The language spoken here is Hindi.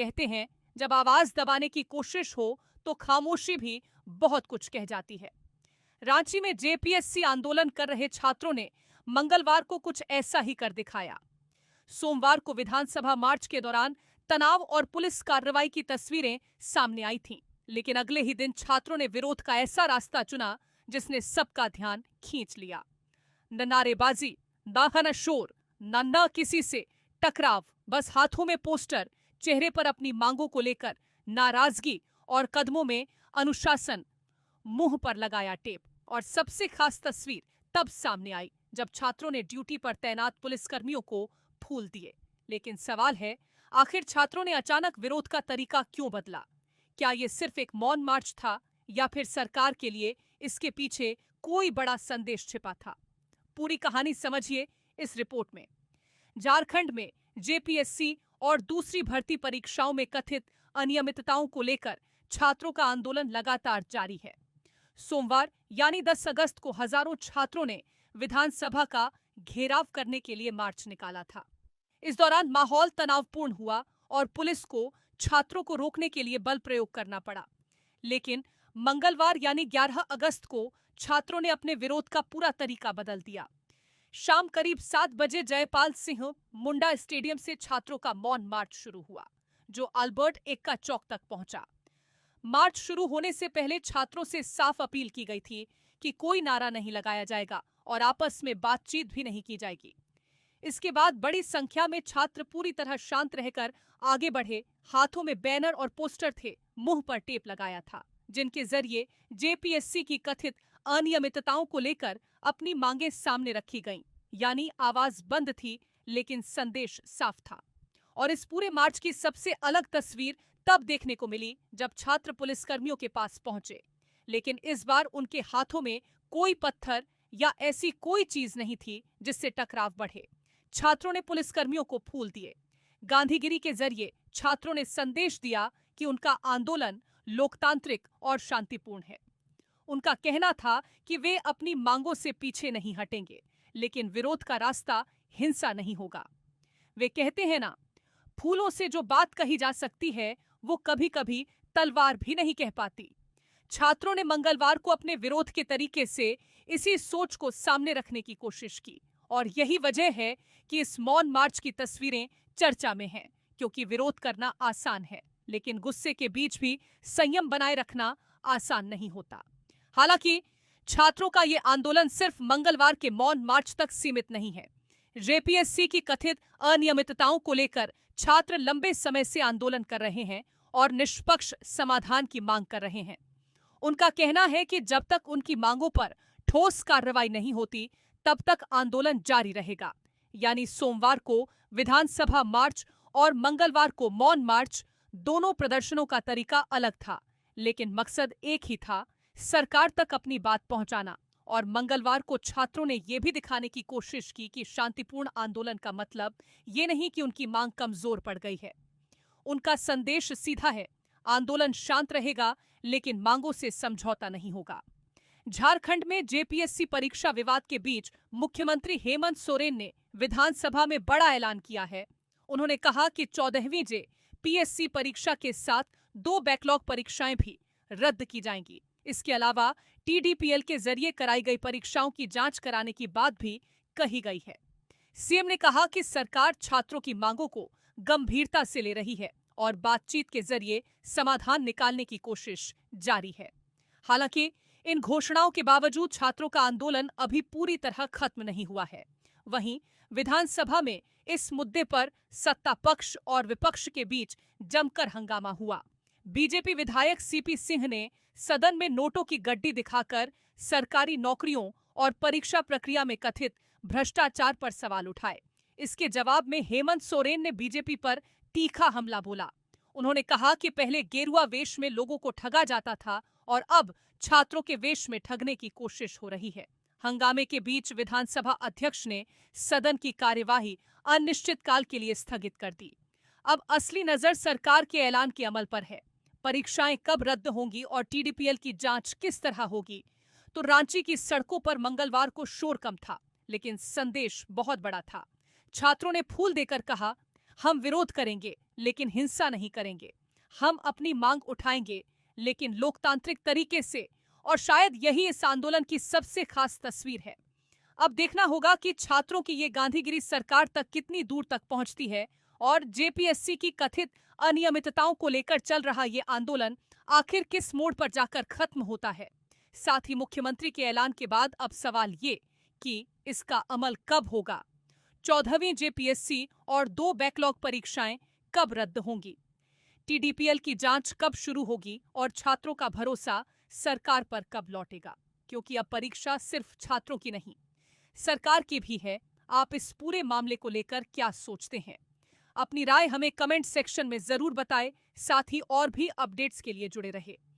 कहते हैं, जब आवाज दबाने की कोशिश हो तो खामोशी भी बहुत कुछ कह जाती है। रांची में जेपीएससी आंदोलन कर रहे छात्रों ने मंगलवार को कुछ ऐसा ही कर दिखाया। सोमवार को विधानसभा मार्च के दौरान तनाव और पुलिस कार्रवाई की तस्वीरें सामने आई थीं, लेकिन अगले ही दिन छात्रों ने विरोध का ऐसा रास्ता चुना जिसने सबका ध्यान खींच लिया। न नारेबाजी, न शोर, न किसी से टकराव, बस हाथों में पोस्टर, चेहरे पर अपनी मांगों को लेकर नाराजगी और कदमों में अनुशासन, मुंह पर लगाया टेप। और सबसे खास तस्वीर तब सामने आई जब छात्रों ने ड्यूटी पर तैनात पुलिसकर्मियों को फूल दिए। लेकिन सवाल है, आखिर छात्रों ने अचानक विरोध का तरीका क्यों बदला? क्या ये सिर्फ एक मौन मार्च था या फिर सरकार के लिए इसके पीछे कोई बड़ा संदेश छिपा था? पूरी कहानी समझिए इस रिपोर्ट में। झारखंड में जेपीएससी और दूसरी भर्ती परीक्षाओं में कथित अनियमितताओं को लेकर छात्रों का आंदोलन लगातार जारी है। सोमवार यानी 10 अगस्त को हजारों छात्रों ने विधानसभा का घेराव करने के लिए मार्च निकाला था। इस दौरान माहौल तनावपूर्ण हुआ और पुलिस को छात्रों को रोकने के लिए बल प्रयोग करना पड़ा। लेकिन मंगलवार यानी 11 अगस्त को छात्रों ने अपने विरोध का पूरा तरीका बदल दिया। शाम करीब 7 बजे जयपाल सिंह मुंडा स्टेडियम से छात्रों का मौन मार्च शुरू हुआ, जो अल्बर्ट एक्का चौक तक पहुंचा। मार्च शुरू होने से पहले छात्रों से साफ अपील की गई थी कि कोई नारा नहीं लगाया जाएगा और आपस में बातचीत भी नहीं की जाएगी। इसके बाद बड़ी संख्या में छात्र पूरी तरह शांत रहकर आगे बढ़े। हाथों में बैनर और पोस्टर थे, मुंह पर टेप लगाया था, जिनके जरिए जेपीएससी की कथित अनियमितताओं को लेकर अपनी मांगें सामने रखी गईं। यानी आवाज बंद थी लेकिन संदेश साफ था। और इस पूरे मार्च की सबसे अलग तस्वीर तब देखने को मिली जब छात्र पुलिसकर्मियों के पास पहुंचे। लेकिन इस बार उनके हाथों में कोई पत्थर या ऐसी कोई चीज नहीं थी जिससे टकराव बढ़े। छात्रों ने पुलिसकर्मियों को फूल दिए। गांधीगिरी के जरिए छात्रों ने संदेश दिया कि उनका आंदोलन लोकतांत्रिक और शांतिपूर्ण है। उनका कहना था कि वे अपनी मांगों से पीछे नहीं हटेंगे, लेकिन विरोध का रास्ता हिंसा नहीं होगा। वे कहते हैं ना, फूलों से जो बात कही जा सकती है वो कभी-कभी तलवार भी नहीं कह पाती। छात्रों ने मंगलवार को अपने विरोध के तरीके से इसी सोच को सामने रखने की कोशिश की और यही वजह है कि इस मौन मार्च की तस्वीरें चर्चा में हैं, क्योंकि विरोध करना आसान है, लेकिन गुस्से के बीच भी संयम बनाए रखना आसान नहीं होता। हालांकि छात्रों का ये आंदोलन सिर्फ मंगलवार के मौन मार्च तक सीमित नहीं है। जेपीएससी की कथित अनियमितताओं को लेकर छात्र लंबे समय से आंदोलन कर रहे हैं और निष्पक्ष समाधान की मांग कर रहे हैं। उनका कहना है कि जब तक उनकी मांगों पर ठोस कार्रवाई नहीं होती, तब तक आंदोलन जारी रहेगा। यानी सोमवार को विधानसभा मार्च और मंगलवार को मौन मार्च, दोनों प्रदर्शनों का तरीका अलग था, लेकिन मकसद एक ही था, सरकार तक अपनी बात पहुंचाना। और मंगलवार को छात्रों ने यह भी दिखाने की कोशिश की कि शांतिपूर्ण आंदोलन का मतलब ये नहीं कि उनकी मांग कमजोर पड़ गई है। उनका संदेश सीधा है, आंदोलन शांत रहेगा लेकिन मांगों से समझौता नहीं होगा। झारखंड में जेपीएससी परीक्षा विवाद के बीच मुख्यमंत्री हेमंत सोरेन ने विधानसभा में बड़ा ऐलान किया है। उन्होंने कहा कि 14वीं जेपीएससी परीक्षा के साथ 2 बैकलॉग परीक्षाएं भी रद्द की जाएंगी। इसके अलावा टीडीपीएल के जरिए कराई गई परीक्षाओं की जांच कराने की बात भी कही गई है। सीएम ने कहा कि सरकार छात्रों की मांगों को गंभीरता से ले रही है और बातचीत के जरिए समाधान निकालने की कोशिश जारी है। हालांकि इन घोषणाओं के बावजूद छात्रों का आंदोलन अभी पूरी तरह खत्म नहीं हुआ है। वहीं विधानसभा में इस मुद्दे पर सत्ता पक्ष और विपक्ष के बीच जमकर हंगामा हुआ। बीजेपी विधायक सीपी सिंह ने सदन में नोटों की गड्डी दिखाकर सरकारी नौकरियों और परीक्षा प्रक्रिया में कथित भ्रष्टाचार पर सवाल उठाए। इसके जवाब में हेमंत सोरेन ने बीजेपी पर तीखा हमला बोला। उन्होंने कहा कि पहले गेरुआ वेश में लोगों को ठगा जाता था और अब छात्रों के वेश में ठगने की कोशिश हो रही है। हंगामे के बीच विधानसभा अध्यक्ष ने सदन की कार्यवाही अनिश्चितकाल के लिए स्थगित कर दी। अब असली नजर सरकार के ऐलान के अमल पर है। परीक्षाएं कब रद्द होंगी और टीडीपीएल की जांच किस तरह होगी? तो रांची की सड़कों पर मंगलवार को शोर कम था, लेकिन संदेश बहुत बड़ा था। छात्रों ने फूल देकर कहा, हम विरोध करेंगे लेकिन हिंसा नहीं करेंगे। हम अपनी मांग उठाएंगे लेकिन लोकतांत्रिक तरीके से। और शायद यही इस आंदोलन की सबसे खास तस्वीर है। अब देखना होगा कि छात्रों की ये गांधीगिरी सरकार तक कितनी दूर तक पहुंचती है और जेपीएससी की कथित अनियमितताओं को लेकर चल रहा ये आंदोलन आखिर किस मोड़ पर जाकर खत्म होता है। साथ ही मुख्यमंत्री के ऐलान के बाद अब सवाल ये कि इसका अमल कब होगा। 14वीं जेपीएससी और 2 बैकलॉग परीक्षाएं कब रद्द होंगी। टीडीपीएल की जांच कब शुरू होगी और छात्रों का भरोसा सरकार पर कब लौटेगा। क्योंकि अब परीक्षा सिर्फ छात्रों की नहीं, सरकार की भी है। आप इस पूरे मामले को लेकर क्या सोचते हैं? अपनी राय हमें कमेंट सेक्शन में जरूर बताएं। साथ ही और भी अपडेट्स के लिए जुड़े रहे।